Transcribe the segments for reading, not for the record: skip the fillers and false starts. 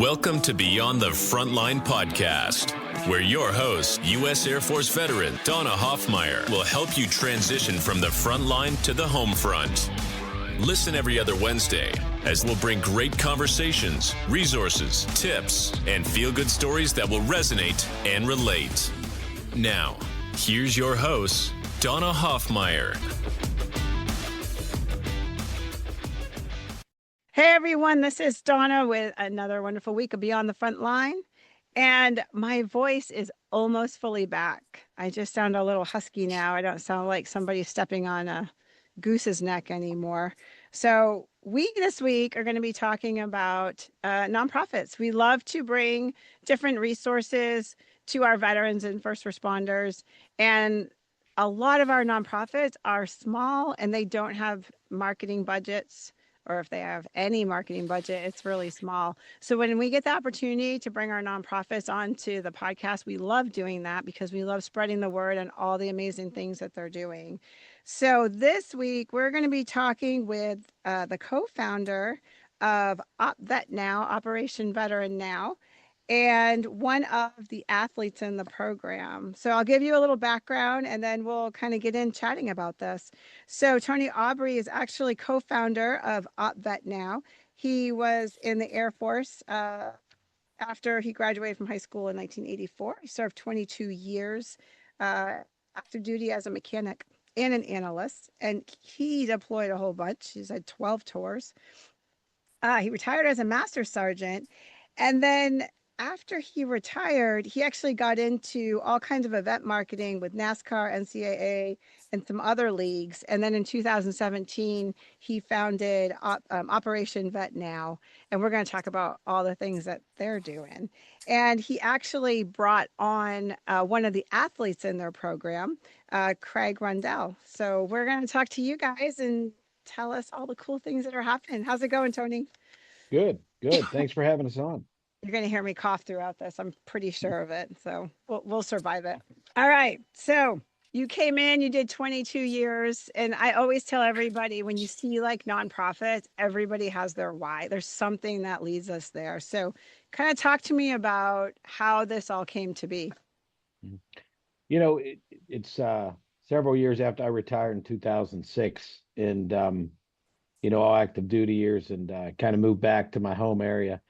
Welcome to Beyond the Frontline podcast, where your host, U.S. Air Force veteran Donna Hoffmeyer, will help you transition from the front line to the home front. Listen every other Wednesday as we'll bring great conversations, resources, tips, and feel-good stories that will resonate and relate. Now, here's your host, Donna Hoffmeyer. Hey everyone, this is Donna with another wonderful week of Beyond the Front Line. And my voice is almost fully back. I just sound a little husky now. I don't sound like somebody stepping on a goose's neck anymore. So this week are going to be talking about nonprofits. We love to bring different resources to our veterans and first responders. And a lot of our nonprofits are small and they don't have marketing budgets. Or if they have any marketing budget, it's really small. So when we get the opportunity to bring our nonprofits onto the podcast, we love doing that because we love spreading the word and all the amazing things that they're doing. So this week, we're going to be talking with the co-founder of Vet Now, Operation Veteran Now, and one of the athletes in the program. So I'll give you a little background and then we'll kind of get in chatting about this. So Tony Aubrey is actually co-founder of Vet Now. He was in the Air Force after he graduated from high school in 1984. He served 22 years active duty as a mechanic and an analyst, and he deployed a whole bunch. He's had 12 tours. He retired as a master sergeant, and then after he retired, he actually got into all kinds of event marketing with NASCAR, NCAA, and some other leagues. And then in 2017, he founded Operation Vet Now. And we're going to talk about all the things that they're doing. And he actually brought on one of the athletes in their program, Craig Rundell. So we're going to talk to you guys and tell us all the cool things that are happening. How's it going, Tony? Good. Thanks for having us on. You're going to hear me cough throughout this. I'm pretty sure of it. So we'll survive it. All right. So you came in, you did 22 years. And I always tell everybody when you see like nonprofits, everybody has their why. There's something that leads us there. So kind of talk to me about how this all came to be. You know, it's several years after I retired in 2006 and, all active duty years and kind of moved back to my home area.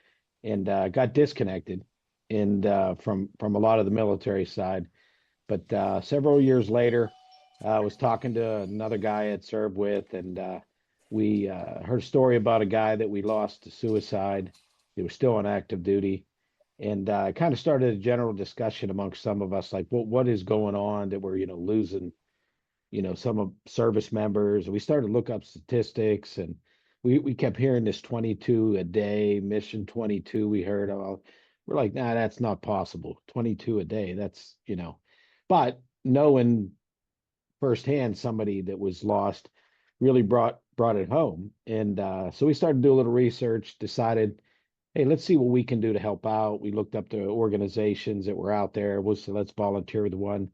And got disconnected from a lot of the military side. But several years later, I was talking to another guy I had served with, and we heard a story about a guy that we lost to suicide. He was still on active duty. And kind of started a general discussion amongst some of us, like, what is going on that we're, losing, some service members. We started to look up statistics, and we kept hearing this 22 a day, mission 22 we heard about. We're like, nah, that's not possible. 22 a day, that's, but knowing firsthand somebody that was lost really brought it home. And so we started to do a little research, decided, hey, let's see what we can do to help out. We looked up the organizations that were out there. Let's volunteer with one.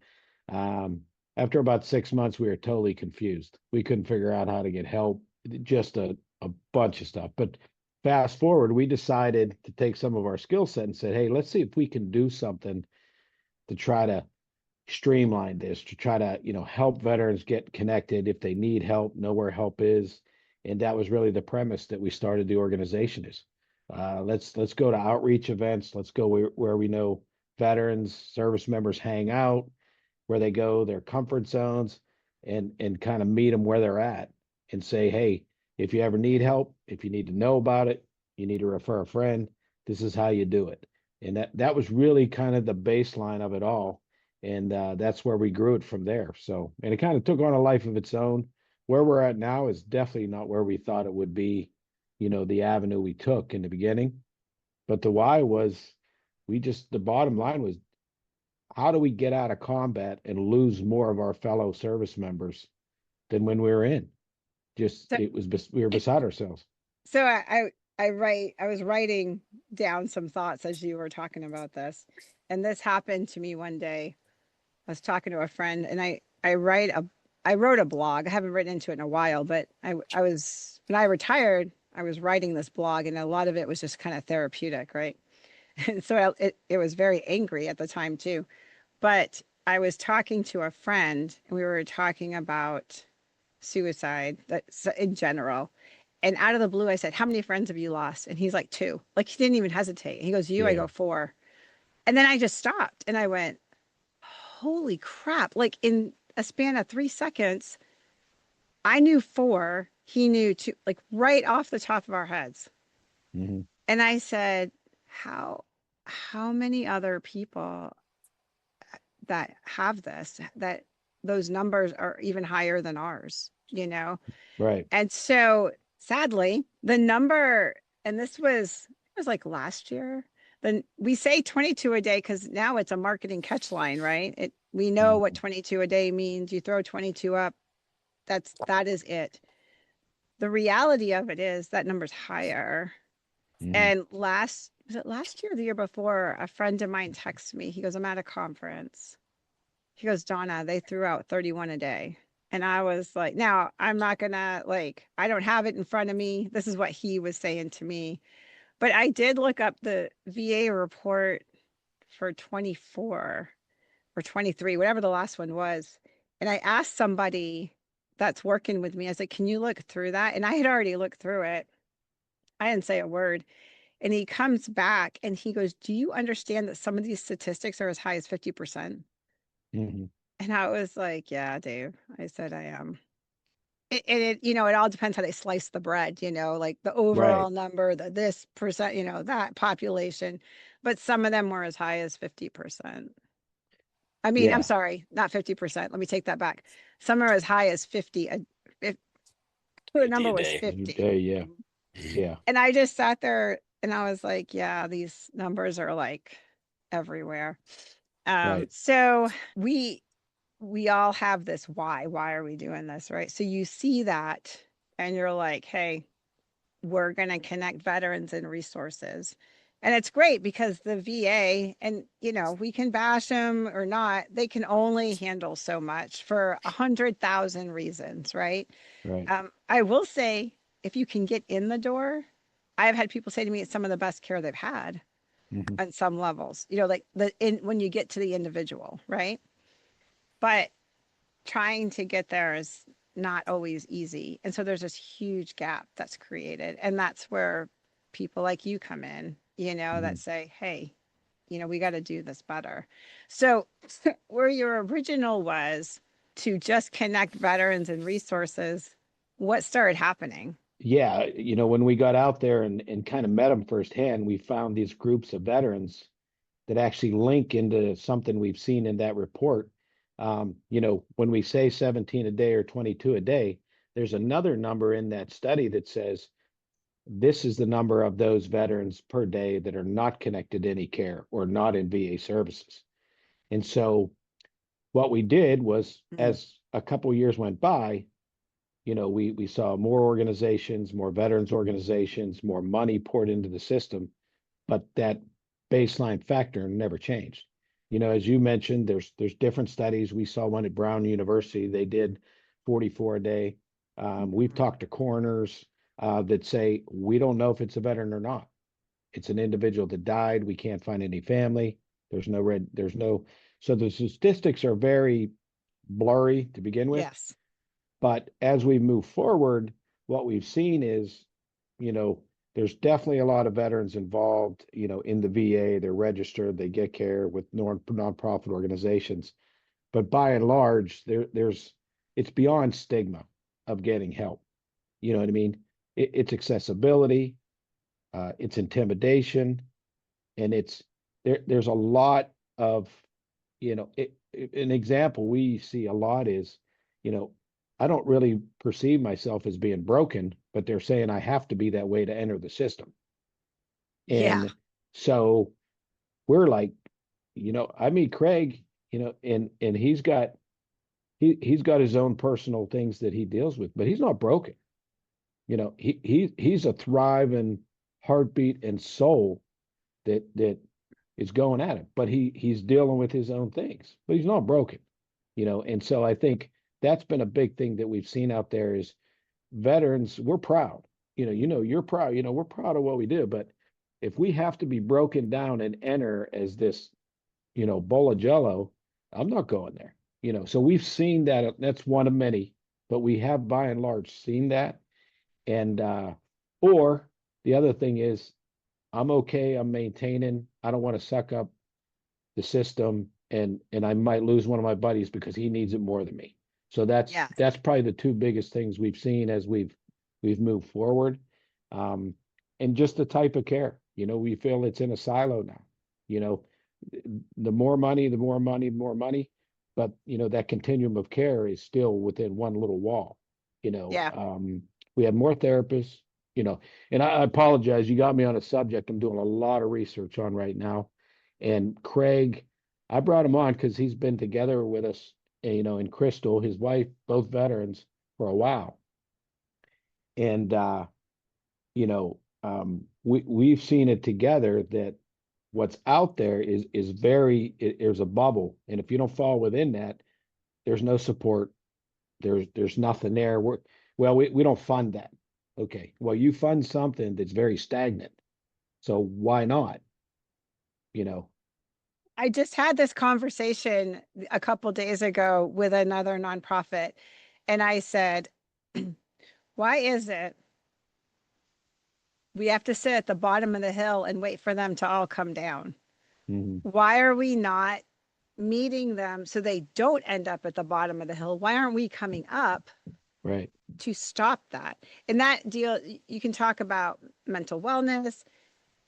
After about 6 months, we were totally confused. We couldn't figure out how to get help, just a bunch of stuff. But fast forward, we decided to take some of our skill set and said, hey, let's see if we can do something to try to streamline this, to try to, help veterans get connected if they need help, know where help is. And that was really the premise that we started the organization is. Let's go to outreach events. Let's go where we know veterans, service members hang out, where they go, their comfort zones, and kind of meet them where they're at and say, hey, if you ever need help, if you need to know about it, you need to refer a friend, this is how you do it. And that was really kind of the baseline of it all. And that's where we grew it from there. So, and it kind of took on a life of its own. Where we're at now is definitely not where we thought it would be, the avenue we took in the beginning. But the why was, the bottom line was, how do we get out of combat and lose more of our fellow service members than when we were in? We were beside ourselves. So I was writing down some thoughts as you were talking about this, and this happened to me one day. I was talking to a friend, and I wrote a blog. I haven't written into it in a while, but when I retired, I was writing this blog, and a lot of it was just kind of therapeutic, right? And so it was very angry at the time too. But I was talking to a friend and we were talking about suicide that's in general. And out of the blue, I said, how many friends have you lost? And he's like, two. Like he didn't even hesitate. He goes, you, I Yeah. go, four. And then I just stopped and I went, holy crap. Like in a span of 3 seconds, I knew four, he knew two, like right off the top of our heads. Hmm. And I said, how many other people that have this, that those numbers are even higher than ours, you know? Right. And so sadly, the number, and it was like last year, then we say 22 a day because now it's a marketing catch line, right? We know what Mhm. 22 a day means. You throw 22 up, that is it. The reality of it is that number's higher. Mhm. And was it last year or the year before, a friend of mine texted me. He goes, I'm at a conference. He goes, Donna, they threw out 31 a day. And I was like, now I'm not gonna like, I don't have it in front of me. This is what he was saying to me. But I did look up the VA report for 24 or 23, whatever the last one was. And I asked somebody that's working with me, I was like, can you look through that? And I had already looked through it. I didn't say a word. And he comes back and he goes, do you understand that some of these statistics are as high as 50%? Mhm. And I was like, yeah, Dave. I said, I am. It all depends how they slice the bread, like the Right. overall number, the this percent, that population. But some of them were as high as 50%. I mean, I'm Yeah. sorry, not 50%. Let me take that back. Some are as high as 50. If the 50 number a was day. 50. Yeah. Yeah. And I just sat there and I was like, yeah, these numbers are like everywhere. Right. So we all have this why are we doing this, right? So you see that and you're like, hey, we're going to connect veterans and resources. And it's great because the VA, and we can bash them or not, they can only handle so much for 100,000 reasons, right? Right. I will say, if you can get in the door, I've had people say to me it's some of the best care they've had Hmm. on some levels, like when you get to the individual, right? But trying to get there is not always easy. And so there's this huge gap that's created. And that's where people like you come in, Hmm. that say, hey, we got to do this better. So, where your original was to just connect veterans and resources, what started happening? Yeah. When we got out there and kind of met them firsthand, we found these groups of veterans that actually link into something we've seen in that report. When we say 17 a day or 22 a day, there's another number in that study that says this is the number of those veterans per day that are not connected to any care or not in VA services. And so what we did was, Mhm. as a couple of years went by, we saw more organizations, more veterans organizations, more money poured into the system, but that baseline factor never changed. As you mentioned, there's different studies. We saw one at Brown University. They did 44 a day. We've Mhm. talked to coroners that say we don't know if it's a veteran or not. It's an individual that died. We can't find any family. There's no red. There's no. So the statistics are very blurry to begin with. Yes. But as we move forward, what we've seen is, you know, there's definitely a lot of veterans involved, in the VA. They're registered, they get care with nonprofit organizations. But by and large, it's beyond stigma of getting help. You know what I mean? It's accessibility, it's intimidation, and there's a lot of, an example we see a lot is, you know, I don't really perceive myself as being broken, but they're saying I have to be that way to enter the system. Yeah. And so we're like, I meet Craig, and he's got his own personal things that he deals with, but he's not broken. He's a thriving heartbeat and soul that is going at it, but he's dealing with his own things, but he's not broken. And so I think that's been a big thing that we've seen out there is veterans, we're proud. You're proud. We're proud of what we do, but if we have to be broken down and enter as this, bowl of jello, I'm not going there. So we've seen that. That's one of many, but we have by and large seen that. And or the other thing is, I'm okay, I'm maintaining, I don't want to suck up the system, and I might lose one of my buddies because he needs it more than me. So Yeah. that's probably the two biggest things we've seen as we've moved forward. And just the type of care, we feel it's in a silo now. The more money, the more money, the more money, but that continuum of care is still within one little wall. Yeah. We have more therapists, and I apologize, you got me on a subject I'm doing a lot of research on right now. And Craig, I brought him on because he's been together with us, and Crystal, his wife, both veterans, for a while. And we've seen it together that what's out there is there's a bubble, and if you don't fall within that, there's no support. There's nothing there. We don't fund that. Okay, well, you fund something that's very stagnant, so why not? I just had this conversation a couple days ago with another nonprofit, and I said, why is it we have to sit at the bottom of the hill and wait for them to all come down? Mm-hmm. Why are we not meeting them so they don't end up at the bottom of the hill? Why aren't we coming up Right. to stop that? And that deal, you can talk about mental wellness,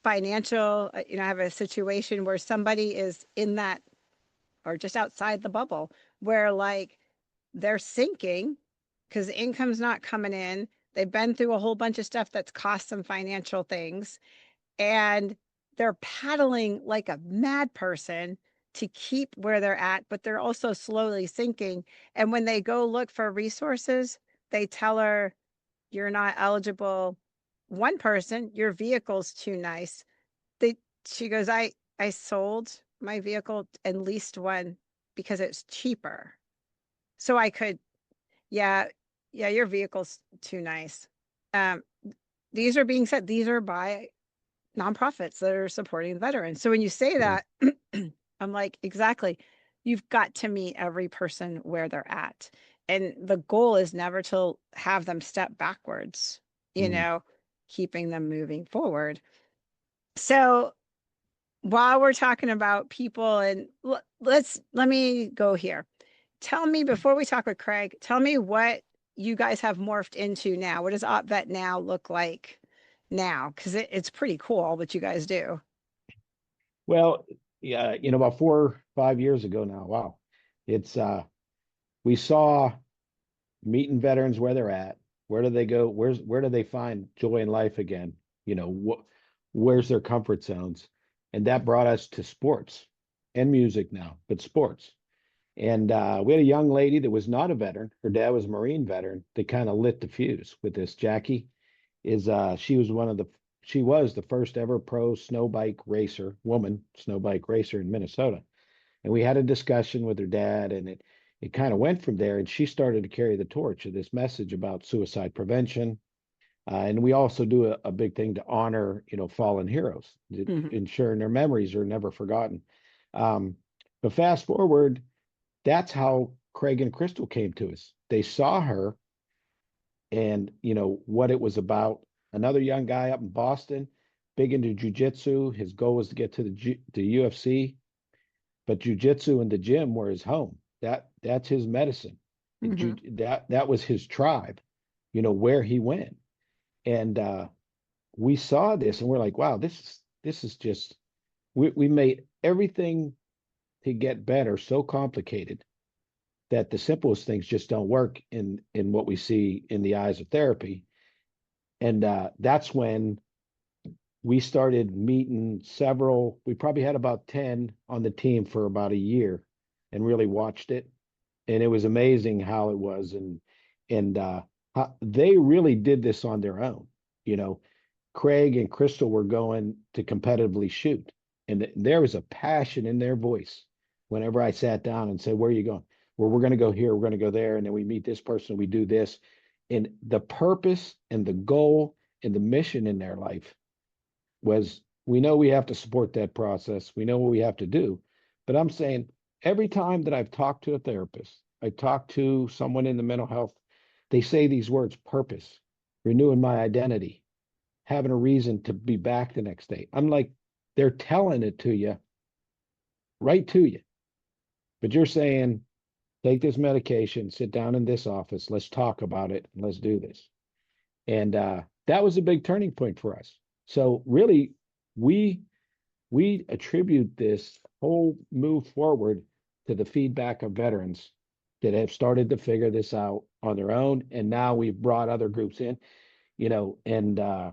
financial. I have a situation where somebody is in that or just outside the bubble where like they're sinking because the income's not coming in. They've been through a whole bunch of stuff that's cost them financial things, and they're paddling like a mad person to keep where they're at, but they're also slowly sinking. And when they go look for resources, they tell her, you're not eligible. One person, your vehicle's too nice. She goes, I sold my vehicle and leased one because it's cheaper. So I could, yeah, your vehicle's too nice. These are being said, these are by nonprofits that are supporting the veterans. So when you say that, I'm like, exactly. You've got to meet every person where they're at. And the goal is never to have them step backwards, keeping them moving forward. So while we're talking about people, and let me go here. Tell me, before we talk with Craig, tell me what you guys have morphed into now. What does OpVet now look like now? Because it's pretty cool what you guys do. Well, yeah, about 4 or 5 years ago now. Wow. It's we saw meeting veterans where they're at. Where do they go? Where do they find joy in life again? Where's their comfort zones? And that brought us to sports and music now, but sports. And we had a young lady that was not a veteran. Her dad was a Marine veteran that kind of lit the fuse with this. Jackie she was the first ever pro woman snow bike racer in Minnesota. And we had a discussion with her dad, and it kind of went from there. And she started to carry the torch of this message about suicide prevention. And we also do a big thing to honor, fallen heroes, ensuring their memories are never forgotten. But fast forward, that's how Craig and Crystal came to us. They saw her and, what it was about. Another young guy up in Boston, big into jujitsu. His goal was to get to the UFC, but jujitsu and the gym were his home. That's his medicine. That was his tribe, where he went. And we saw this and we're like, wow, this is just, we made everything to get better so complicated that the simplest things just don't work in what we see in the eyes of therapy. And that's when we started meeting we probably had about 10 on the team for about a year and really watched it. And it was amazing how it was. And how they really did this on their own. Craig and Crystal were going to competitively shoot, and there was a passion in their voice whenever I sat down and said, where are you going? Well, we're going to go here, we're going to go there, and then we meet this person, we do this. And the purpose and the goal and the mission in their life was We know we have to support that process. We know what we have to do. But I'm saying every time that I've talked to a therapist, I talk to someone in the mental health, they say these words: purpose, renewing my identity, having a reason to be back the next day. I'm like, they're telling it to you, right to you. But you're saying, take this medication, sit down in this office, let's talk about it, and let's do this. And that was a big turning point for us. So really, we attribute this whole move forward to the feedback of veterans that have started to figure this out on their own. And now we've brought other groups in, and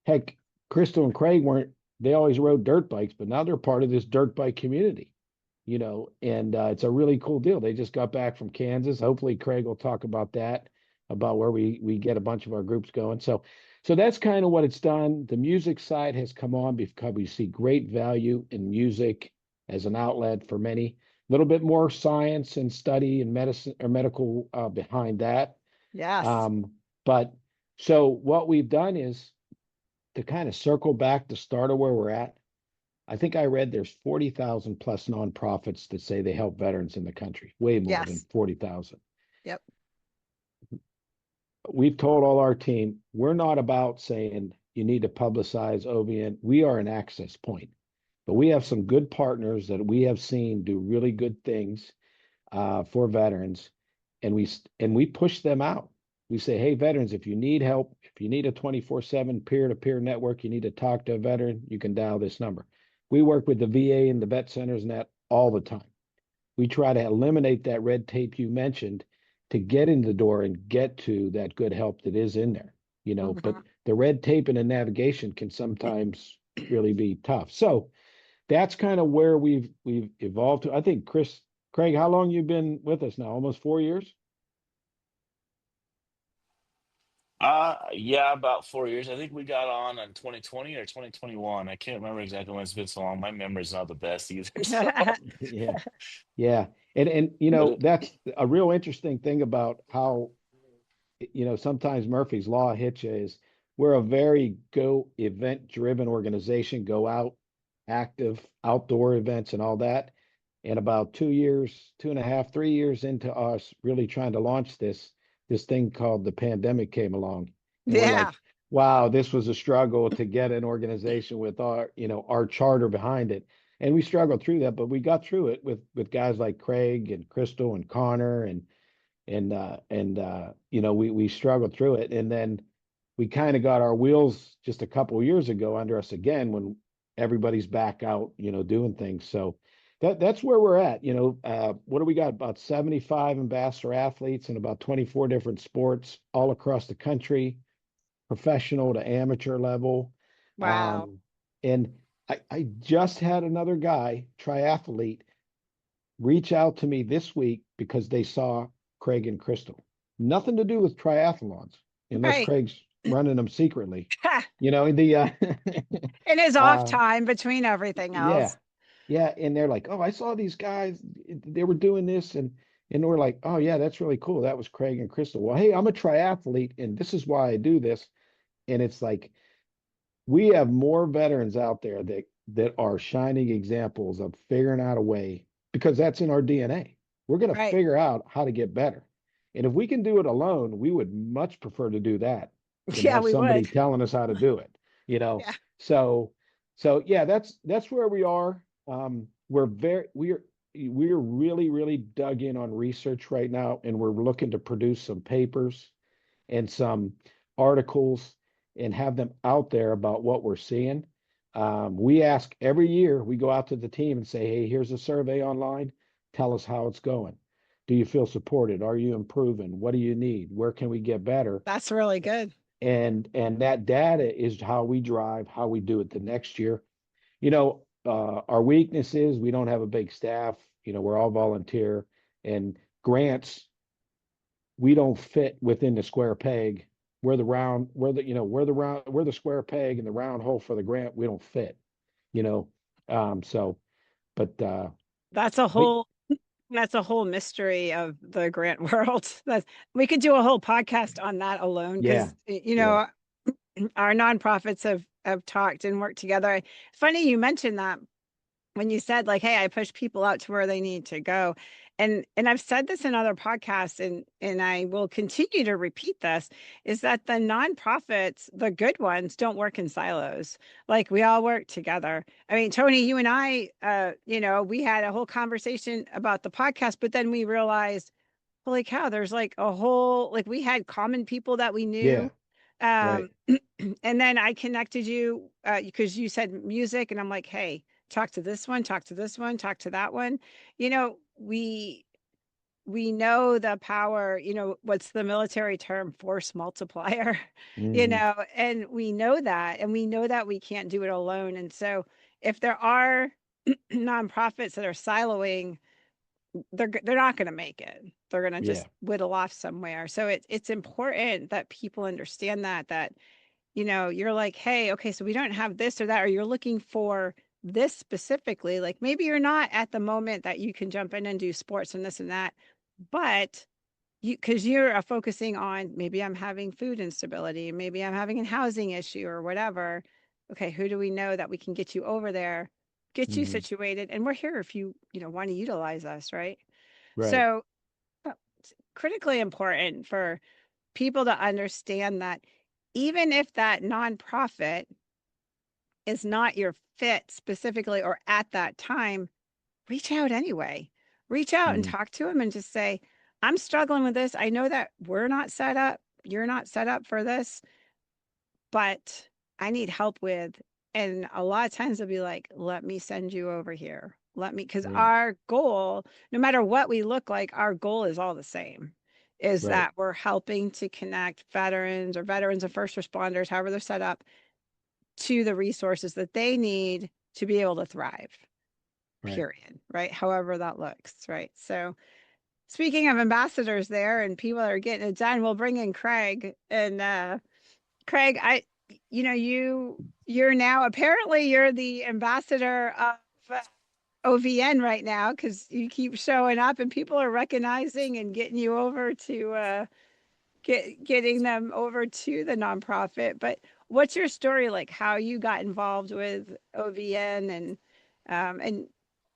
heck, Crystal and Craig they always rode dirt bikes, but now they're part of this dirt bike community, and it's a really cool deal. They just got back from Kansas. Hopefully Craig will talk about that, about where we get a bunch of our groups going. So that's kind of what it's done. The music side has come on because we see great value in music as an outlet for many. A little bit more science and study and medicine or medical behind that. Yes. But so what we've done is to kind of circle back to start of where we're at. I think I read there's 40,000 plus nonprofits that say they help veterans in the country, way more than Yes. 40,000. Yep. We've told all our team, we're not about saying you need to publicize OVN. We are an access point, but we have some good partners that we have seen do really good things for veterans, and we push them out. We say, hey, veterans, if you need help, if you need a 24/7 peer-to-peer network, you need to talk to a veteran, you can dial this number. We work with the VA and the vet centers and that all the time. We try to eliminate that red tape you mentioned to get in the door and get to that good help that is in there, but the red tape and the navigation can sometimes really be tough. So that's kind of where we've evolved to. I think Craig, how long you been with us now? Almost 4 years? Yeah, about 4 years. I think we got on in 2020 or 2021. I can't remember exactly when. It's been so long. My memory's not the best either. So, Yeah. Yeah. And but that's a real interesting thing about how, sometimes Murphy's Law hits you is we're a very go event driven organization, go out, active outdoor events and all that. And about 2 years, 2.5, 3 years into us really trying to launch this thing called the pandemic came along. And we're like, Yeah. wow, this was a struggle to get an organization with our charter behind it. And we struggled through that, but we got through it with guys like Craig and Crystal and Connor we struggled through it. And then we kind of got our wheels just a couple of years ago under us again when everybody's back out, doing things. So that's where we're at. What do we got? About 75 ambassador athletes in about 24 different sports all across the country, professional to amateur level. Wow. And I just had another guy, triathlete, reach out to me this week because they saw Craig and Crystal. Nothing to do with triathlons, unless Right. Craig's running them secretly. In his off time between everything Yeah. else. Yeah. And they're like, oh, I saw these guys, they were doing this. And we're like, oh yeah, that's really cool. That was Craig and Crystal. Well, hey, I'm a triathlete and this is why I do this. And it's like, we have more veterans out there that are shining examples of figuring out a way, because that's in our DNA. We're going to Right. figure out how to get better. And if we can do it alone, we would much prefer to do that than Yeah, have we somebody would. telling us how to do it, Yeah. So yeah, that's where we are. We're really, really dug in on research right now, and we're looking to produce some papers and some articles and have them out there about what we're seeing. We ask every year, we go out to the team and say, hey, here's a survey online. Tell us how it's going. Do you feel supported? Are you improving? What do you need? Where can we get better? That's really good. And that data is how we drive, how we do it the next year. Our weakness is we don't have a big staff. We're all volunteer, and grants, we don't fit within the square peg. We're the square peg and the round hole for the grant. We don't fit, but That's a whole mystery of the grant world. We could do a whole podcast on that alone, yeah, because our nonprofits have talked and worked together. Funny you mentioned that when you said like, hey, I push people out to where they need to go. And I've said this in other podcasts, and I will continue to repeat this, is that the nonprofits, the good ones, don't work in silos. Like we all work together. I mean, Tony, you and I, we had a whole conversation about the podcast, but then we realized, holy cow, there's like a whole, like we had common people that we Yeah. knew. Right. And then I connected you because you said music, and I'm like, hey, talk to this one, talk to this one, talk to that one. You know, we know the power, what's the military term, force multiplier, Hmm. and we know that, and we know that we can't do it alone. And so if there are nonprofits that are siloing, they're not going to make it. They're going to Yeah. just whittle off somewhere. So it's important that people understand that you're like, hey, okay, so we don't have this or that, or you're looking for this specifically. Like maybe you're not at the moment that you can jump in and do sports and this and that, but because you're focusing on, maybe I'm having food instability, maybe I'm having a housing issue or whatever. Okay, who do we know that we can get you over there, get you Hmm. situated, and we're here if you want to utilize us, right? Right. So it's critically important for people to understand that even if that nonprofit is not your fit specifically or at that time, reach out anyway. Reach out and Hmm. talk to them and just say, I'm struggling with this. I know that we're not set up. You're not set up for this, but I need help with. And a lot of times they'll be like, let me send you over here. Because Yeah. our goal, no matter what we look like, our goal is all the same, is Right. that we're helping to connect veterans or veterans and first responders, however they're set up, to the resources that they need to be able to thrive, Right. period. Right. However that looks. Right. So, speaking of ambassadors there and people that are getting it done, we'll bring in Craig. And Craig, you're now, apparently you're the ambassador of OVN right now, because you keep showing up and people are recognizing and getting you over to getting them over to the nonprofit. But what's your story, like how you got involved with OVN, and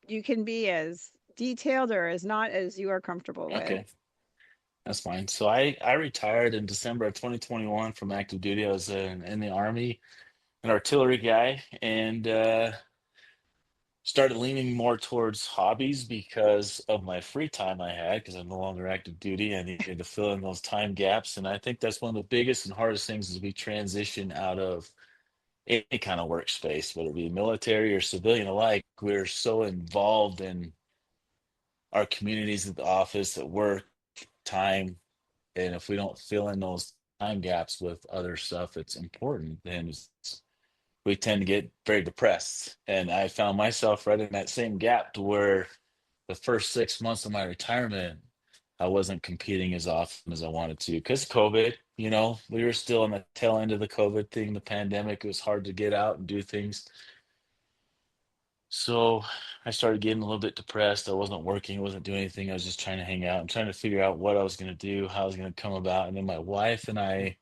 you can be as detailed or as not as you are comfortable with. Okay, that's fine. So I retired in December of 2021 from active duty. I was in the Army, an artillery guy, and started leaning more towards hobbies because of my free time I had, because I'm no longer active duty. I needed to fill in those time gaps. And I think that's one of the biggest and hardest things as we transition out of any kind of workspace, whether it be military or civilian alike. We're so involved in our communities at the office, at work, time. And if we don't fill in those time gaps with other stuff that's important, then we tend to get very depressed. And I found myself right in that same gap to where the first 6 months of my retirement, I wasn't competing as often as I wanted to because COVID, we were still on the tail end of the COVID thing, the pandemic. It was hard to get out and do things. So I started getting a little bit depressed. I wasn't working, wasn't doing anything. I was just trying to hang out and trying to figure out what I was going to do, how I was going to come about. And then my wife and I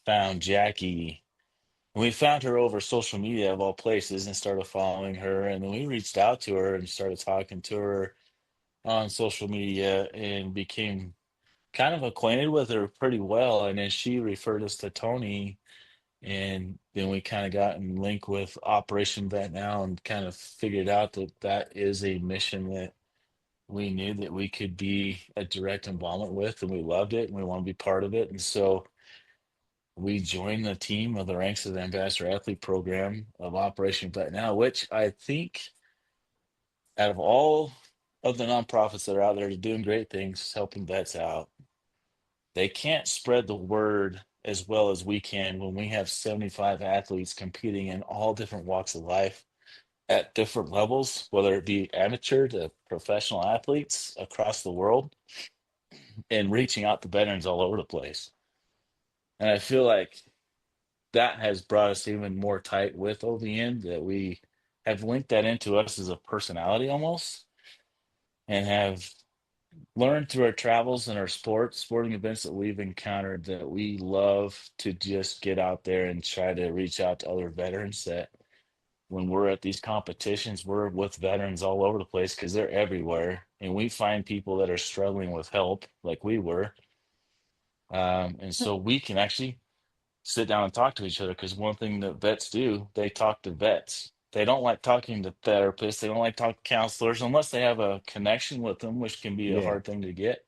found Jackie. And we found her over social media of all places and started following her. And then we reached out to her and started talking to her on social media and became kind of acquainted with her pretty well. And then she referred us to Tony. And then we kind of got in link with Operation Vet Now and kind of figured out that that is a mission that we knew that we could be a direct involvement with, and we loved it and we want to be part of it. And so we joined the team of the ranks of the Ambassador Athlete Program of Operation Vet Now, which I think out of all of the nonprofits that are out there doing great things, helping vets out, they can't spread the word as well as we can when we have 75 athletes competing in all different walks of life at different levels, whether it be amateur to professional athletes across the world and reaching out to veterans all over the place. And I feel like that has brought us even more tight with OVN, that we have linked that into us as a personality almost, and have learned through our travels and our sporting events that we've encountered that we love to just get out there and try to reach out to other veterans that when we're at these competitions, we're with veterans all over the place because they're everywhere. And we find people that are struggling with help like we were. And so we can actually sit down and talk to each other because one thing that vets do, they talk to vets. They don't like talking to therapists. They don't like talking to counselors unless they have a connection with them, which can be a Yeah. hard thing to get.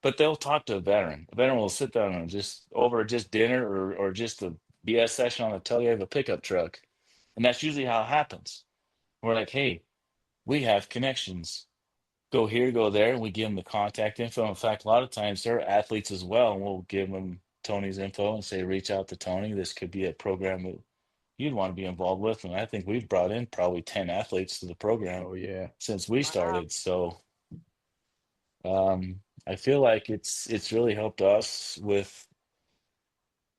But they'll talk to a veteran. A veteran will sit down and just over just dinner or just a BS session on the telly of a pickup truck. And that's usually how it happens. We're like, hey, we have connections. Go here, go there, and we give them the contact info. In fact, a lot of times they're athletes as well, and we'll give them Tony's info and say, reach out to Tony. This could be a program that you'd want to be involved with. And I think we've brought in probably 10 athletes to the program Oh yeah. since we Wow. started. So I feel like it's really helped us with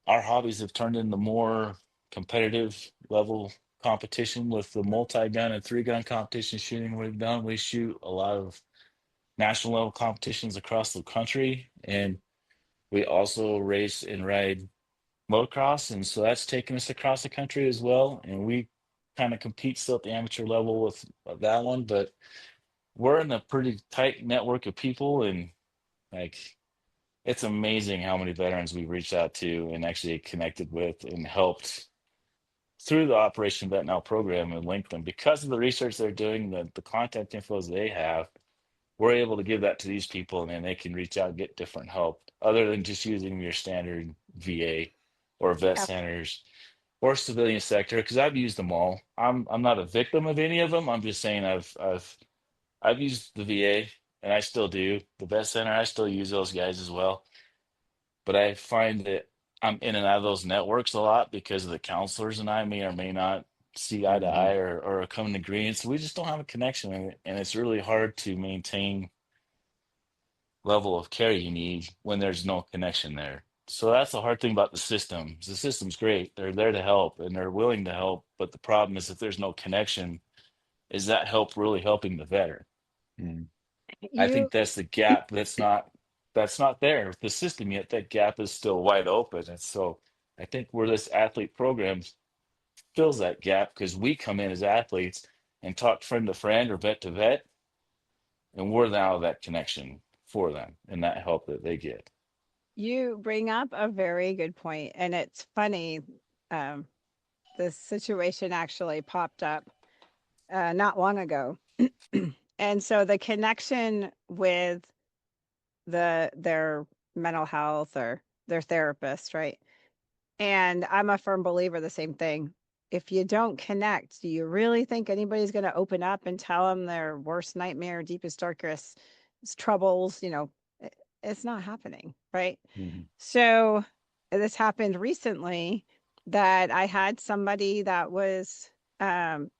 our hobbies have turned into more competitive level competition with the multi-gun and three-gun competition shooting we've done. We shoot a lot of national level competitions across the country, and we also race and ride motocross, and so that's taken us across the country as well. And we kind of compete still at the amateur level with that one, but we're in a pretty tight network of people, and like it's amazing how many veterans we've reached out to and actually connected with and helped through the Operation Vet Now program and link them because of the research they're doing, the contact infos they have. We're able to give that to these people, and then they can reach out and get different help other than just using your standard VA or vet Yep. centers or civilian sector. Because I've used them all. I'm not a victim of any of them. I'm just saying I've used the VA and I still do the vet center. I still use those guys as well. But I find that I'm in and out of those networks a lot because the counselors and I may or may not see eye to Hmm. eye or come in agreement. So we just don't have a connection, and it's really hard to maintain level of care you need when there's no connection there. So that's the hard thing about the systems. The system's great. They're there to help and they're willing to help. But the problem is if there's no connection, is that help really helping the veteran? Mm. I You think that's the gap that's not there with the system yet. That gap is still wide open. And so I think where this athlete program fills that gap because we come in as athletes and talk friend to friend or vet to vet, and we're now that connection for them and that help that they get. you bring up a very good point, and it's funny. Um, this situation actually popped up not long ago, and so the connection with their mental health or their therapist, right? And I'm a firm believer the same thing. If you don't connect, do you really think anybody's going to open up and tell them their worst nightmare, deepest, darkest troubles? It's not happening, right? Mhm. So this happened recently that I had somebody that was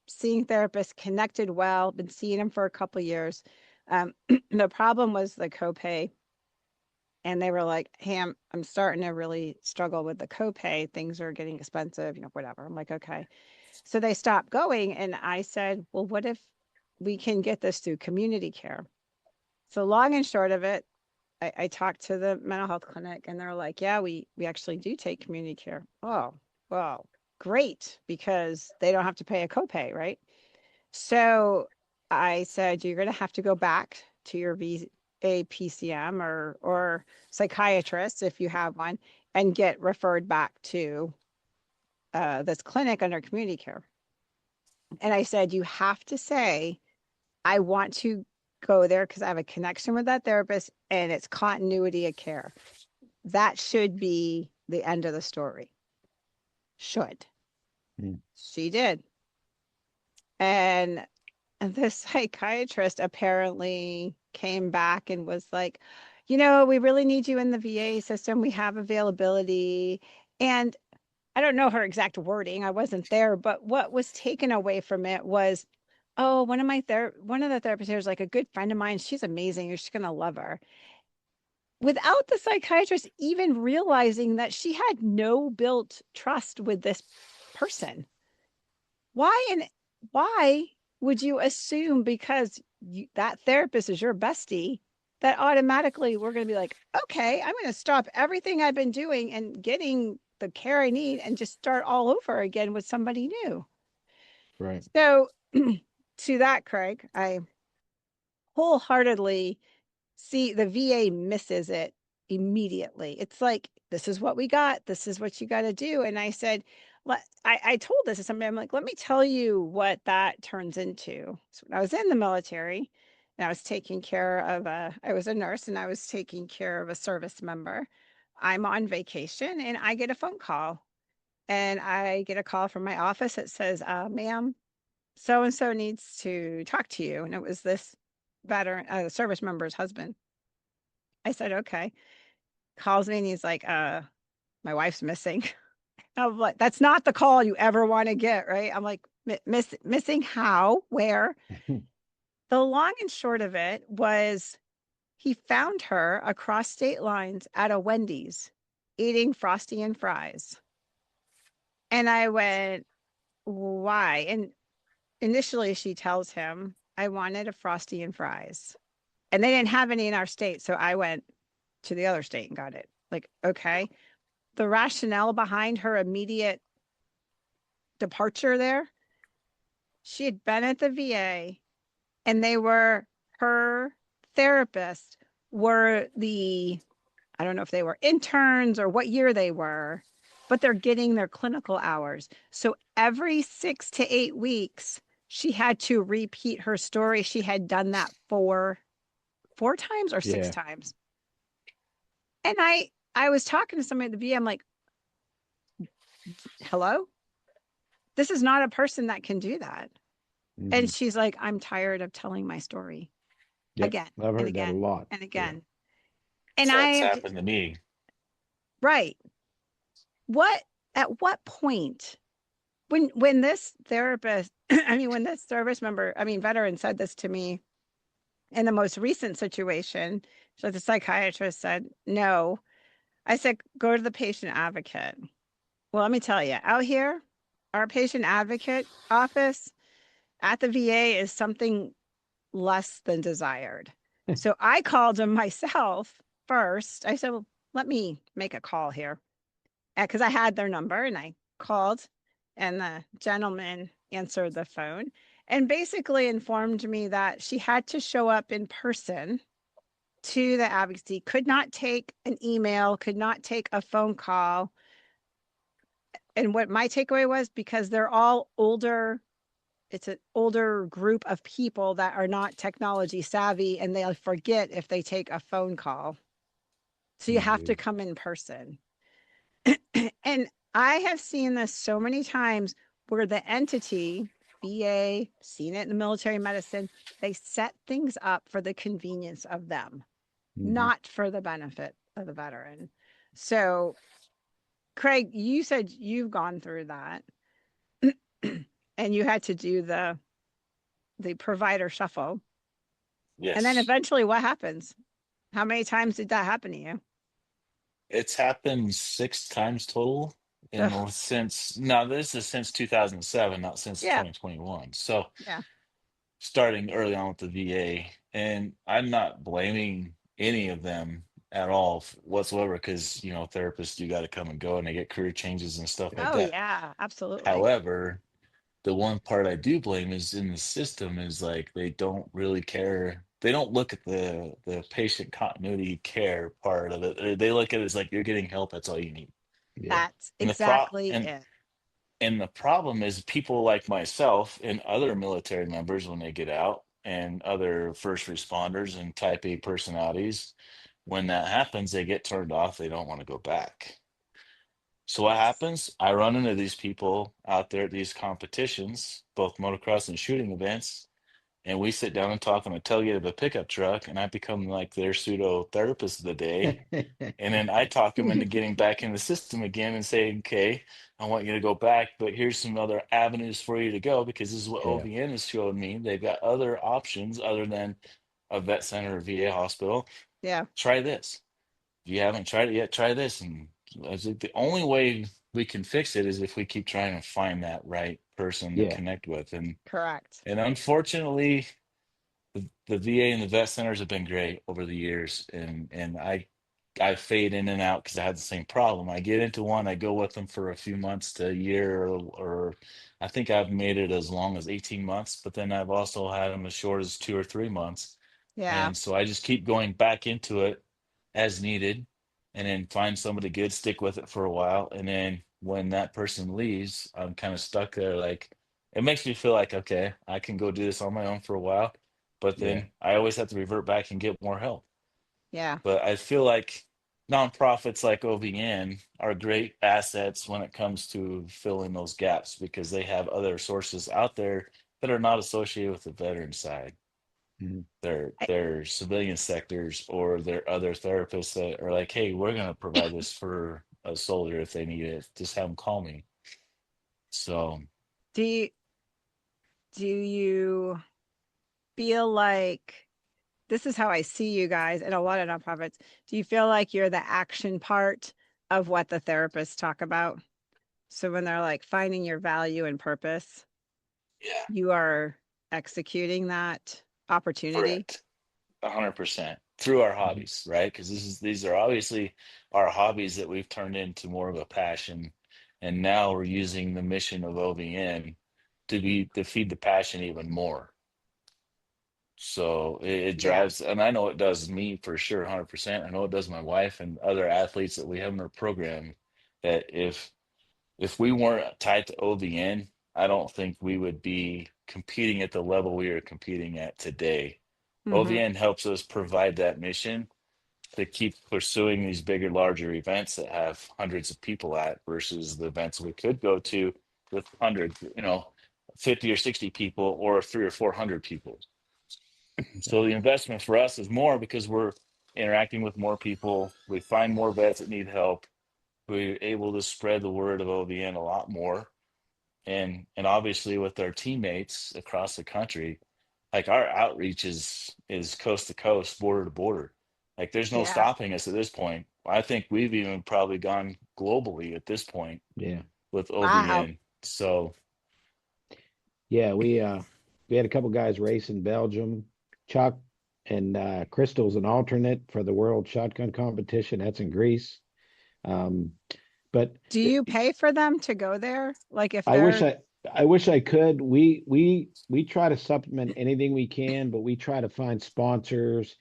seeing therapists, connected well, been seeing him for a couple years. The problem was the copay, and they were like, hey, I'm starting to really struggle with the copay. Things are getting expensive, whatever. I'm like, okay. So they stopped going. And I said, well, what if we can get this through community care? So long and short of it, I talked to the mental health clinic and they're like, yeah, we actually do take community care. Oh, well, great, because they don't have to pay a copay, right? So I said, you're going to have to go back to your PCM or psychiatrist if you have one and get referred back to this clinic under community care. And I said, you have to say, I want to go there because I have a connection with that therapist and it's continuity of care. That should be the end of the story. Should. Mm. She did. And the psychiatrist apparently came back and was like, we really need you in the VA system. We have availability. And I don't know her exact wording. I wasn't there, but what was taken away from it was, oh, one of the therapists here is like a good friend of mine. She's amazing. You're just going to love her. Without the psychiatrist even realizing that she had no built trust with this person. Why would you assume because that therapist is your bestie that automatically we're going to be like, okay, I'm going to stop everything I've been doing and getting the care I need and just start all over again with somebody new. Right. So to that, Craig, I wholeheartedly see the VA misses it immediately. It's like, this is what we got. This is what you got to do. And I said, I told this to somebody, I'm like, let me tell you what that turns into. So when I was in the military and I was taking care of I was a nurse and I was taking care of a service member. I'm on vacation and I get a phone call and I get a call from my office that says, ma'am, so-and-so needs to talk to you. And it was this veteran, service member's husband. I said, okay. Calls me and he's like, my wife's missing. I'm like, that's not the call you ever want to get, right? I'm like, missing how, where? The long and short of it was he found her across state lines at a Wendy's eating Frosty and fries. And I went, why? And initially she tells him, I wanted a Frosty and fries. And they didn't have any in our state. So I went to the other state and got it. Like, okay. The rationale behind her immediate departure there, she had been at the VA and her therapists were I don't know if they were interns or what year they were, but they're getting their clinical hours. So every 6 to 8 weeks, she had to repeat her story. She had done that four times or 6 times. And I was talking to somebody at the VA. I'm like, hello? This is not a person that can do that. Mm-hmm. And she's like, I'm tired of telling my story again. I've heard and again, that a lot. and again. Yeah. And That's happened to me. Right. At what point when this therapist, when this service member, veteran said this to me in the most recent situation, so the psychiatrist said, no. I said, go to the patient advocate. Well, let me tell you, out here, our patient advocate office at the VA is something less than desired. So I called him myself first. I said, well, let me make a call here. Because I had their number and I called and the gentleman answered the phone and basically informed me that she had to show up in person to the advocacy, could not take an email, could not take a phone call. And what my takeaway was, because they're all older, it's an older group of people that are not technology savvy and they'll forget if they take a phone call. So you have to come in person. And I have seen this so many times where the entity, VA, seen it in the military medicine, they set things up for the convenience of them, not for the benefit of the veteran. So, Craig, you said you've gone through that and you had to do the provider shuffle. Yes. And then eventually what happens? How many times did that happen to you? It's happened 6 times total. This is since 2007, not since 2021. So starting early on with the VA, and I'm not blaming any of them at all whatsoever, because therapists do got to come and go and they get career changes and stuff like that. Oh yeah, absolutely. However, the one part I do blame is in the system is like they don't really care. They don't look at the patient continuity care part of it. They look at it as like you're getting help. That's all you need. That's exactly it. And the problem is people like myself and other military members, when they get out, and other first responders and type A personalities, when that happens, they get turned off. They don't want to go back. So what happens? I run into these people out there at these competitions, both motocross and shooting events, and we sit down and talk on a tailgate of a pickup truck, and I become like their pseudo therapist of the day. And then I talk them into getting back in the system again and say, okay, I want you to go back, but here's some other avenues for you to go, because this is what OVN has shown me. They've got other options other than a vet center or VA hospital. Yeah. Try this. If you haven't tried it yet, try this. And I think the only way we can fix it is if we keep trying to find that right person to connect with. And correct. And unfortunately, the VA and the vet centers have been great over the years, and I fade in and out because I had the same problem. I get into one, I go with them for a few months to a year, or I think I've made it as long as 18 months, but then I've also had them as short as 2 or 3 months. Yeah. And so I just keep going back into it as needed, and then find somebody good, stick with it for a while. And then when that person leaves, I'm kind of stuck there. Like, it makes me feel like, okay, I can go do this on my own for a while, but Yeah. then I always have to revert back and get more help. Yeah. But I feel like nonprofits like OVN are great assets when it comes to filling those gaps, because they have other sources out there that are not associated with the veteran side. Mhm. They're civilian sectors, or they're other therapists that are like, hey, we're going to provide this for a soldier if they need it. Just have them call me. So Do you do you feel like this is how I see you guys and a lot of nonprofits? Do you feel like you're the action part of what the therapists talk about? So when they're like finding your value and purpose, yeah, you are executing that opportunity. correct. 100% through our Mhm. hobbies, right? Because these are obviously our hobbies that we've turned into more of a passion, and now we're using the mission of OVN to feed the passion even more. So it Yeah. drives, and I know it does me for sure, 100%. I know it does my wife and other athletes that we have in our program. That if we weren't tied to OVN, I don't think we would be competing at the level we are competing at today. Hmm. OVN helps us provide that mission to keep pursuing these bigger, larger events that have hundreds of people at, versus the events we could go to with 100, 50 or 60 people, or 300 or 400 people. Yeah. So the investment for us is more because we're interacting with more people. We find more vets that need help. We're able to spread the word of OVN a lot more. And obviously with our teammates across the country, like, our outreach is coast to coast, border to border. Like, there's no Yeah. stopping us at this point. I think we've even probably gone globally at this point Yeah. with Wow. OVN. So Yeah. We had a couple guys race in Belgium. Chuck and Crystal's an alternate for the World Shotgun Competition. That's in Greece. Um, but Do th- you pay for them to go there? Like if I wish they're I wish I could. We try to supplement anything we can, but we try to find sponsors.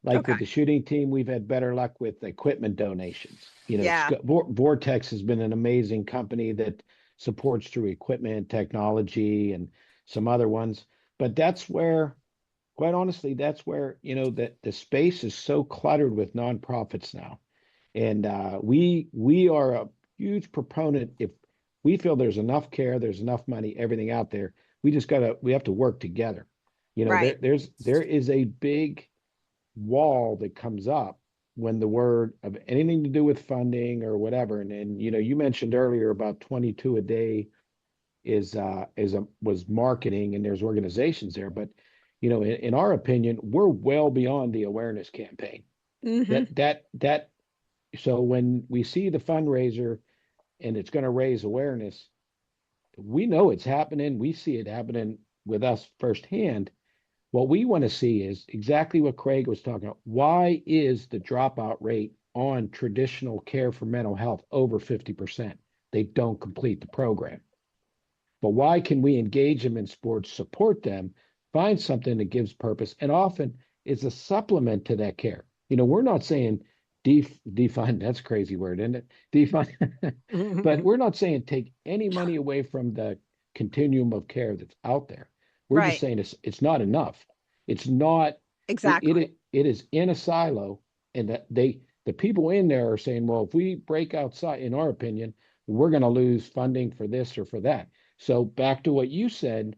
Like okay. with the shooting team, we've had better luck with equipment donations. Yeah. Vortex has been an amazing company that supports through equipment, technology, and some other ones. But that's where, quite honestly, that's where, that the space is so cluttered with nonprofits now. And we are a huge proponent. If we feel there's enough care, there's enough money, everything out there, we have to work together. Right. There is a big wall that comes up when the word of anything to do with funding or whatever. And you mentioned earlier about 22 a day was marketing, and there's organizations there. But in our opinion, we're well beyond the awareness campaign. Hmm. That so when we see the fundraiser and it's going to raise awareness, we know it's happening. We see it happening with us firsthand. What we want to see is exactly what Craig was talking about. Why is the dropout rate on traditional care for mental health over 50%? They don't complete the program. But why can we engage them in sports, support them, find something that gives purpose, and often is a supplement to that care? We're not saying define, that's a crazy word, isn't it? Define, but we're not saying take any money away from the continuum of care that's out there. We're just Right. saying it's not enough. It's not, Exactly. it is in a silo, and that the people in there are saying, well, if we break outside, in our opinion, we're going to lose funding for this or for that. So back to what you said,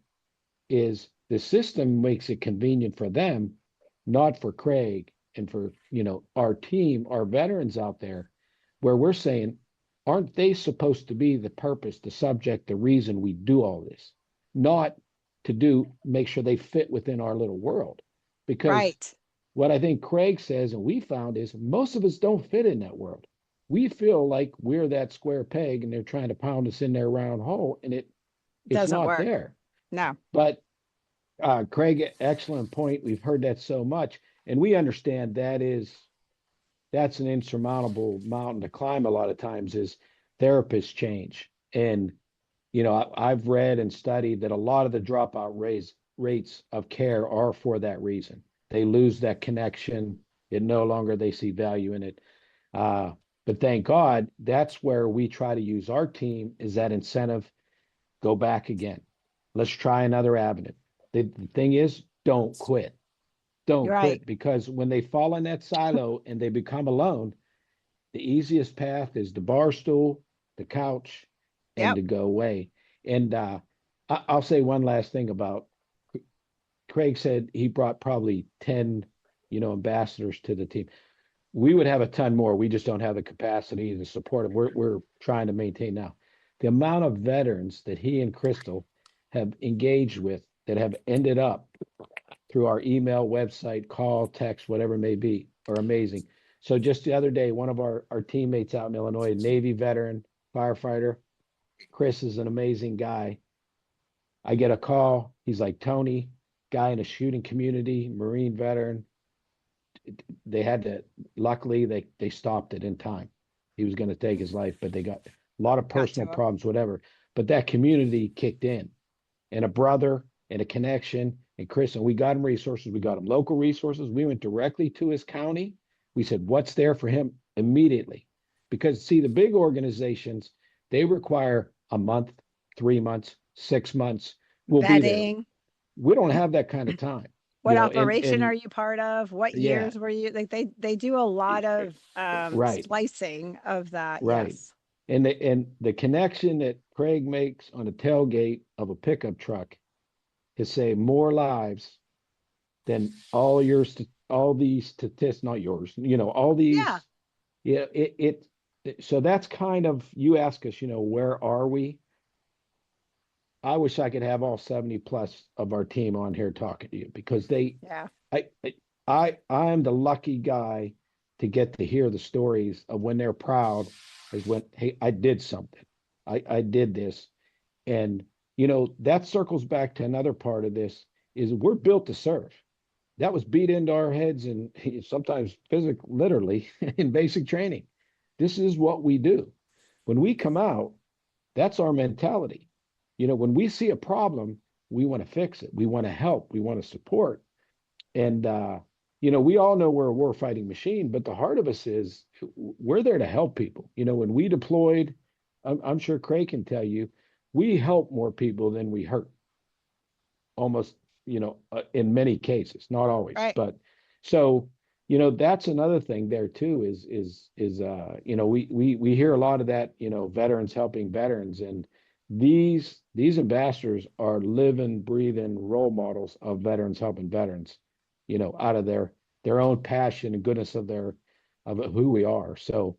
is the system makes it convenient for them, not for Craig and for, our team, our veterans out there, where we're saying, aren't they supposed to be the purpose, the subject, the reason we do all this? Not to make sure they fit within our little world. Because Right. what I think Craig says, and we found, is most of us don't fit in that world. We feel like we're that square peg and they're trying to pound us in their round hole, and it's Doesn't not work. there. No. But Craig, excellent point. We've heard that so much, and we understand that's an insurmountable mountain to climb. A lot of times is therapists change, and I've read and studied that a lot of the dropout rates of care are for that reason. They lose that connection. It no longer they see value in it. Uh, but thank God, that's where we try to use our team is that incentive. Go back again. Let's try another avenue. The thing is, don't quit. You're Don't right. quit because when they fall in that silo and they become alone, the easiest path is the bar stool, the couch, and Yep. to go away. And I'll say one last thing about Craig said he brought probably 10, ambassadors to the team. We would have a ton more. We just don't have the capacity to support them. We're trying to maintain now. The amount of veterans that he and Crystal have engaged with that have ended up through our email, website, call, text, whatever it may be, are amazing. So just the other day, one of our teammates out in Illinois, a Navy veteran, firefighter, Chris is an amazing guy. I get a call. He's like, Tony, guy in a shooting community, Marine veteran. They had to, luckily, they stopped it in time. He was going to take his life, but they got a lot of Got to personal him. problems, whatever. But that community kicked in and a brother and a connection. And Chris, and we got him resources. We got him local resources. We went directly to his county. We said, what's there for him immediately? Because see, the big organizations, they require a month, 3 months, 6 months. We'll be there. Vetting. We don't have that kind of time. What And operation are you part of? What yeah, years were you like they do a lot of right, splicing of that. right. Yes. And the connection that Craig makes on a tailgate of a pickup truck has saved more lives than all these statistics, not yours, all Yeah. these, yeah, so that's kind of, you ask us, where are we? I wish I could have all 70 plus of our team on here talking to you because Yeah. I, I'm the lucky guy to get to hear the stories of when they're proud is when, hey, I did something. I did this. And, that circles back to another part of this is we're built to serve. That was beat into our heads and sometimes physically, literally in basic training. This is what we do. When we come out, that's our mentality. When we see a problem, we want to fix it. We want to help. We want to support. And, we all know we're a war fighting machine, but the heart of us is we're there to help people. When we deployed, I'm sure Craig can tell you, we help more people than we hurt almost, in many cases, not always, Right. but so, that's another thing there too, we hear a lot of that, veterans helping veterans and these ambassadors are living, breathing role models of veterans helping veterans, out of their own passion and goodness of who we are. So,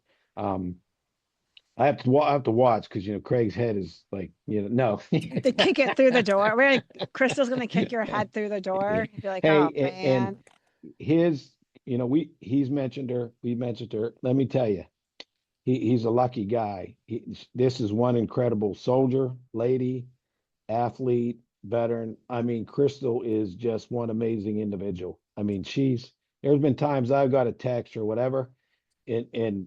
I have to watch because Craig's head is like no. To kick it through the door. Crystal's gonna kick your head through the door. You'd be like, oh Hey, and man. his, he's mentioned her, we mentioned her. Let me tell you, he's a lucky guy. This is one incredible soldier, lady, athlete, veteran. I mean, Crystal is just one amazing individual. I mean, there's been times I've got a text or whatever, and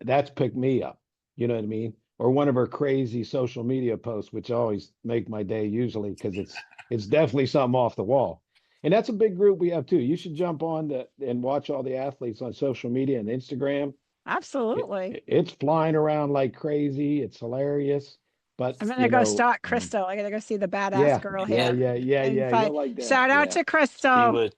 that's picked me up. You know what I mean? Or one of her crazy social media posts, which always make my day usually because it's definitely something off the wall. And that's a big group we have too. You should jump on and watch all the athletes on social media and Instagram. Absolutely. It's flying around like crazy. It's hilarious. But I'm gonna go stalk Crystal. I gotta go see the badass yeah, girl yeah, here. yeah, yeah, And yeah. find You'll like that. shout out Yeah, to She Crystal. would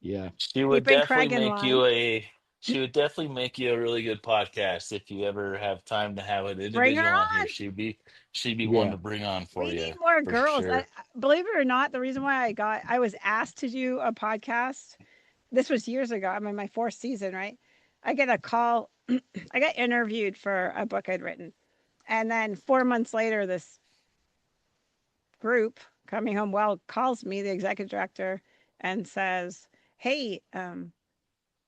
yeah, she would Keeping definitely Craig in make line. you a she would definitely make you a really good podcast if you ever have time to have an Bring her individual on here. on. She'd be one yeah. to bring on for We need you more for girls. sure. Believe it or not, the reason why I was asked to do a podcast, this was years ago. I'm in my fourth season, right? I get a call. I got interviewed for a book I'd written. And then 4 months later, this group, Coming Home Well, calls me, the executive director, and says, hey,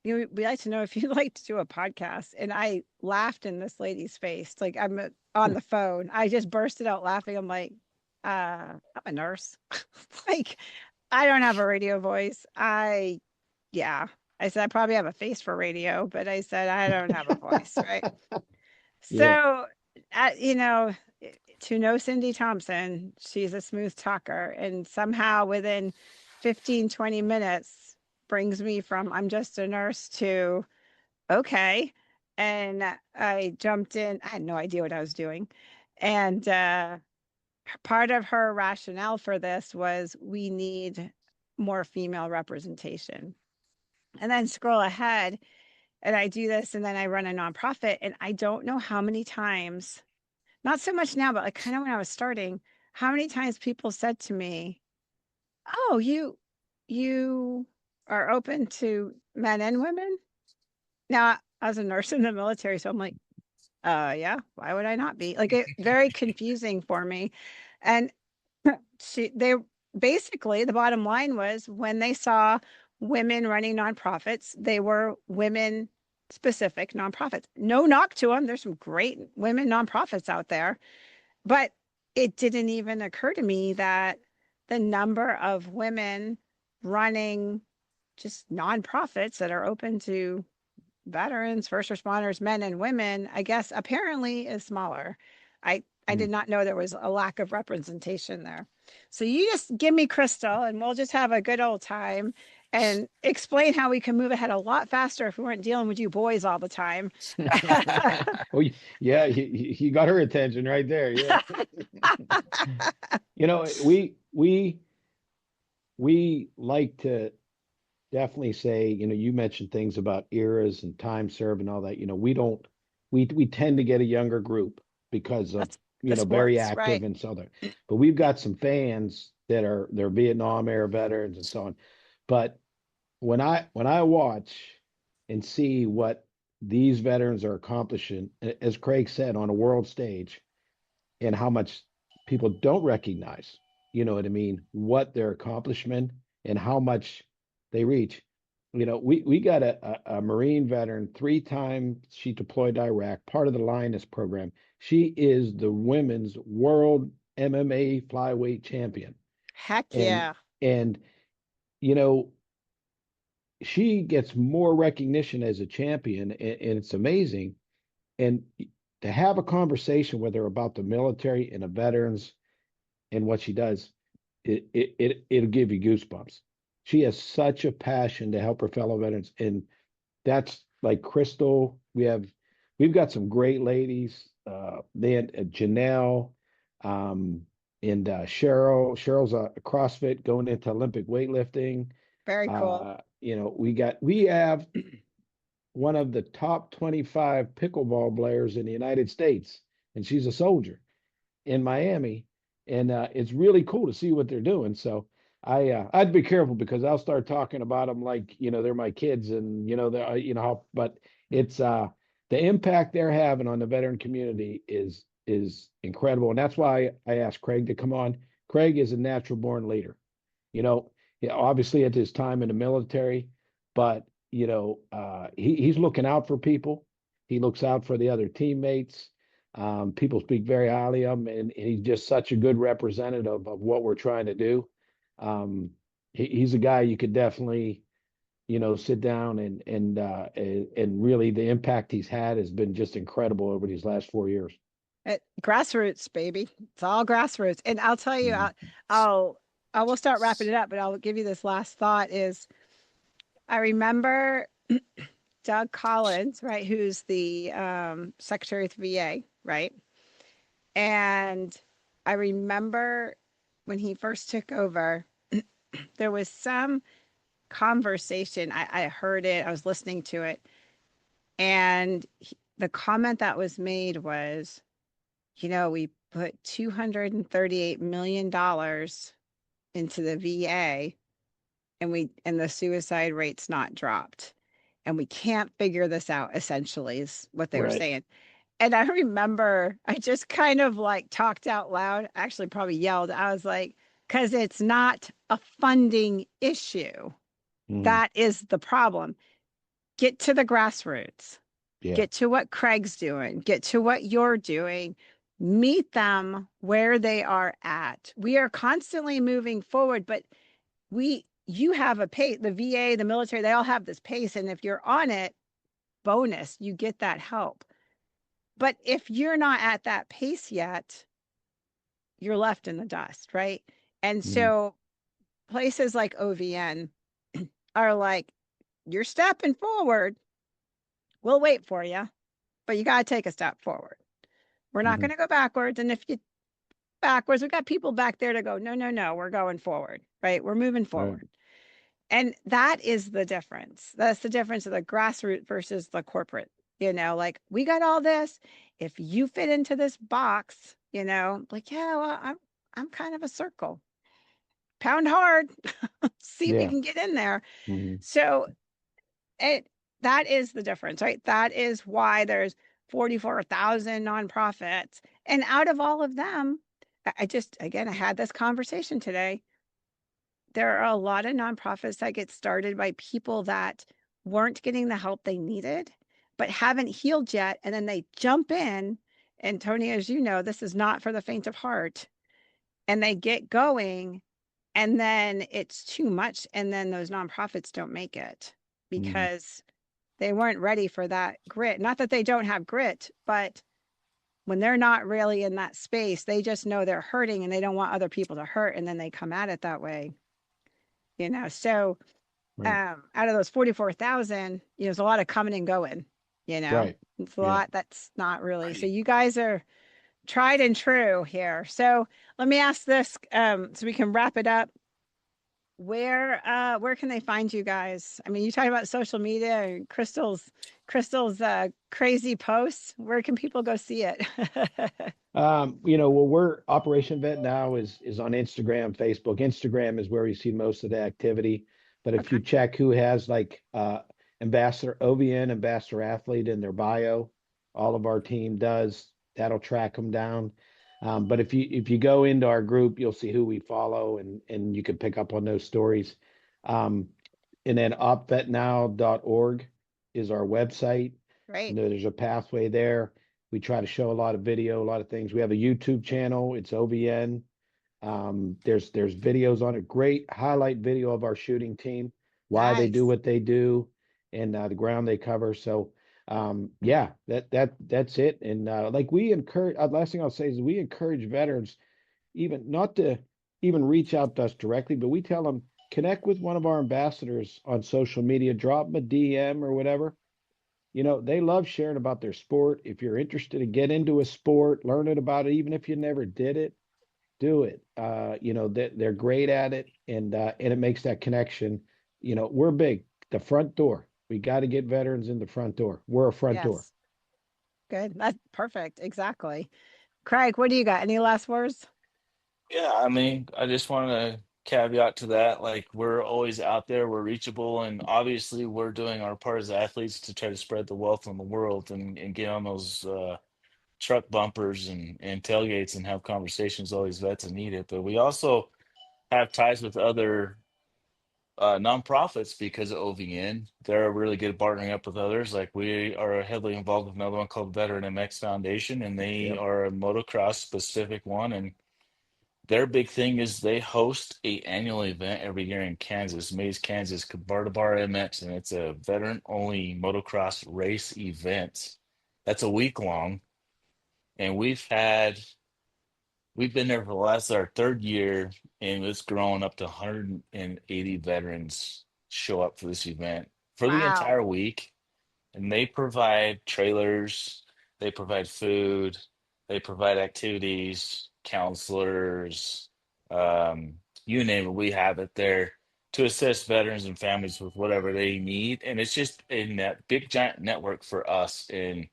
we'd like to know if you'd like to do a podcast. And I laughed in this lady's face. Like I'm on the phone. I just bursted out laughing. I'm like, I'm a nurse. Like, I don't have a radio voice. Yeah. I said I probably have a face for radio, but I said I don't have a voice, right? Yeah. So, to know Cindy Thompson, she's a smooth talker, and somehow within 15, 20 minutes brings me from I'm just a nurse to okay. And I jumped in. I had no idea what I was doing. And part of her rationale for this was we need more female representation. And then scroll ahead, and I do this, and then I run a nonprofit, and I don't know how many times, not so much now, but like kind of when I was starting, how many times people said to me, "Oh, you are open to men and women?" Now, I was a nurse in the military, so I'm like, yeah, why would I not be? Like it very confusing for me. And they basically, the bottom line was when they saw women running nonprofits, they were women specific nonprofits. No knock to them. There's some great women nonprofits out there, but it didn't even occur to me that the number of women running just nonprofits that are open to veterans, first responders, men and women, I guess apparently is smaller. I did not know there was a lack of representation there. So you just give me Crystal and we'll just have a good old time and explain how we can move ahead a lot faster if we weren't dealing with you boys all the time. Oh, yeah, you got her attention right there. Yeah. We like to definitely say, you mentioned things about eras and time served and all that. We tend to get a younger group because of, That's the very sports, active right? and so there. But we've got some fans that they're Vietnam era veterans and so on. But when I watch and see what these veterans are accomplishing, as Craig said, on a world stage, and how much people don't recognize, you know what I mean, what their accomplishment and how much they reach. We got a Marine veteran, 3 times she deployed to Iraq, part of the Lioness program. She is the women's world MMA flyweight champion. Heck And yeah. and you know, she gets more recognition as a champion, and it's amazing. And to have a conversation with her about the military and the veterans and what she does, it'll give you goosebumps. She has such a passion to help her fellow veterans, and that's like Crystal. We've got some great ladies. Then Janelle, and Cheryl. Cheryl's a CrossFit going into Olympic weightlifting. Very cool. We have one of the top 25 pickleball players in the United States, and she's a soldier in Miami, and it's really cool to see what they're doing. So I'd be careful because I'll start talking about them like they're my kids, and they're but it's the impact they're having on the veteran community is incredible, and that's why I asked Craig to come on. Craig is a natural born leader. Obviously at his time in the military, but he's looking out for people. He looks out for the other teammates. People speak very highly of him, and he's just such a good representative of what we're trying to do. He's a guy you could definitely, sit down and really the impact he's had has been just incredible over these last 4 years. Grassroots, baby. It's all grassroots. And I'll tell you, I will start wrapping it up, but I'll give you this last thought is I remember Doug Collins, right, who's the Secretary of the VA, right? And I remember when he first took over, there was some conversation. I heard it, I was listening to it. And the comment that was made was, we put $238 million into the VA and the suicide rate's not dropped. And we can't figure this out, essentially, is what they were saying. And I remember I just kind of like talked out loud, actually probably yelled. I was like, because it's not a funding issue. That is the problem. Get to the grassroots. Yeah. Get to what Craig's doing. Get to what you're doing. Meet them where they are at. We are constantly moving forward, but you have a pace, the VA, the military, they all have this pace. And if you're on it, bonus, you get that help. But if you're not at that pace yet, you're left in the dust, right? And so places like OVN are like, you're stepping forward. We'll wait for you, but you got to take a step forward. We're not going to go backwards. And if you backwards, we've got people back there to go, no, no, no, we're going forward, right? We're moving forward. And that is the difference. That's the difference of the grassroots versus the corporate. Like, we got all this. If you fit into this box, like, yeah, well, I'm kind of a circle. Pound hard. See if you can get in there. So that is the difference, right? That is why there's 44,000 nonprofits. And out of all of them, I had this conversation today. There are a lot of nonprofits that get started by people that weren't getting the help they needed, but haven't healed yet. And then they jump in. And Tony, as you know, this is not for the faint of heart. And they get going, and then it's too much. And then those nonprofits don't make it because they weren't ready for that grit. Not that they don't have grit, but when they're not really in that space, they just know they're hurting and they don't want other people to hurt. And then they come at it that way. So out of those 44,000, there's a lot of coming and going, it's a lot that's not really. So you guys are tried and true here. So let me ask this so we can wrap it up. Where can they find you guys? I mean, you talk about social media and Crystal's crazy posts. Where can people go see it? We're Operation Vet Now is on Instagram, Facebook. Instagram is where we see most of the activity. But if you check who has ambassador OVN, ambassador athlete in their bio, all of our team does. That'll track them down. But if you go into our group, you'll see who we follow, and you can pick up on those stories. And then opvetnow.org is our website. Right. There's a pathway there. We try to show a lot of video, a lot of things. We have a YouTube channel. It's OVN. There's videos on it. Great highlight video of our shooting team, why they do what they do, and the ground they cover. So that's it. And we encourage, last thing I'll say is we encourage veterans even not to even reach out to us directly, but we tell them, connect with one of our ambassadors on social media, drop them a DM or whatever. They love sharing about their sport. If you're interested to get into a sport, learning about it, even if you never did it, do it. They're great at it, and it makes that connection. We're big, the front door. We got to get veterans in the front door. We're a front door. Good. That's perfect. Exactly. Craig, what do you got? Any last words? Yeah, I mean, I just want to caveat to that. Like, we're always out there, we're reachable, and obviously we're doing our part as athletes to try to spread the wealth in the world and get on those truck bumpers and tailgates and have conversations with all these vets that need it. But we also have ties with other nonprofits because of OVN. They're really good at partnering up with others. Like, we are heavily involved with another one called Veteran MX Foundation, and they are a motocross specific one. And their big thing is they host a annual event every year in Kansas, Mays, Kansas, Bar MX, and it's a veteran only motocross race event. That's a week long. And we've been there for our third year, and it's grown up to 180 veterans show up for this event for the entire week. And they provide trailers, they provide food, they provide activities, counselors, you name it, we have it there to assist veterans and families with whatever they need. And it's just in that big giant network for us. And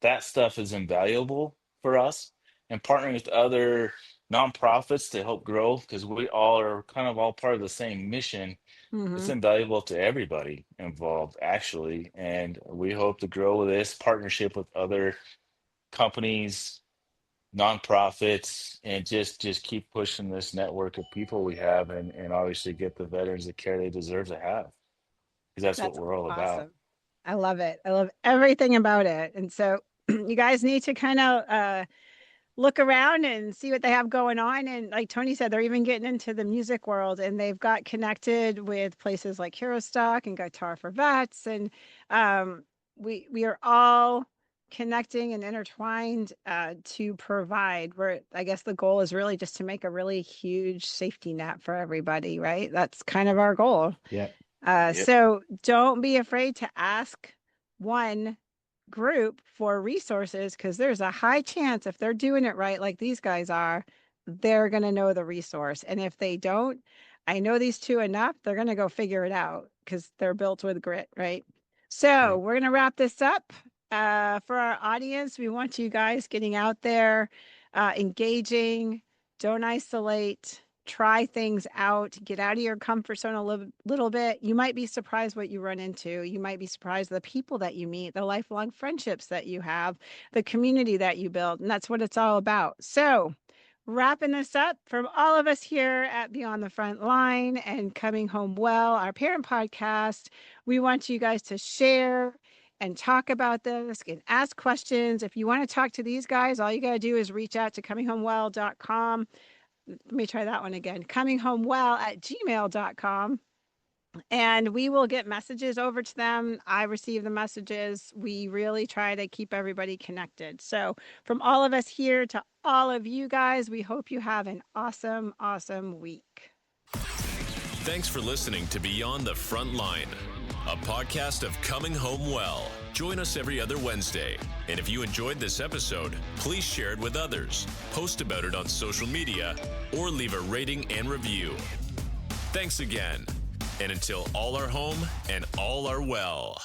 that stuff is invaluable for us. And partnering with other nonprofits to help grow, because we all are kind of all part of the same mission. It's invaluable to everybody involved, actually. And we hope to grow this partnership with other companies, nonprofits, and just keep pushing this network of people we have, and obviously get the veterans the care they deserve to have, because that's what we're all about. I love it. I love everything about it. And so you guys need to kind of look around and see what they have going on. And like Tony said, they're even getting into the music world, and they've got connected with places like Hero Stock and Guitar for Vets. And we are all connecting and intertwined to provide. Where I guess the goal is really just to make a really huge safety net for everybody, right? That's kind of our goal. Yeah. So don't be afraid to ask one group for resources, because there's a high chance if they're doing it right, like these guys are, they're going to know the resource. And if they don't, I know these two enough, they're going to go figure it out because they're built with grit, right? So we're going to wrap this up. For our audience, we want you guys getting out there, engaging, don't isolate, try things out, get out of your comfort zone a little bit. You might be surprised what you run into. You might be surprised the people that you meet, the lifelong friendships that you have, the community that you build. And that's what it's all about. So wrapping this up from all of us here at Beyond the Front Line and Coming Home Well, our parent podcast, we want you guys to share and talk about this and ask questions. If you want to talk to these guys, all you got to do is reach out to cominghomewell.com. Let me try that one again. cominghomewell@gmail.com. And we will get messages over to them. I receive the messages. We really try to keep everybody connected. So from all of us here to all of you guys, we hope you have an awesome, awesome week. Thanks for listening to Beyond the Front Line, a podcast of Coming Home Well. Join us every other Wednesday. And if you enjoyed this episode, please share it with others, post about it on social media, or leave a rating and review. Thanks again. And until all are home and all are well.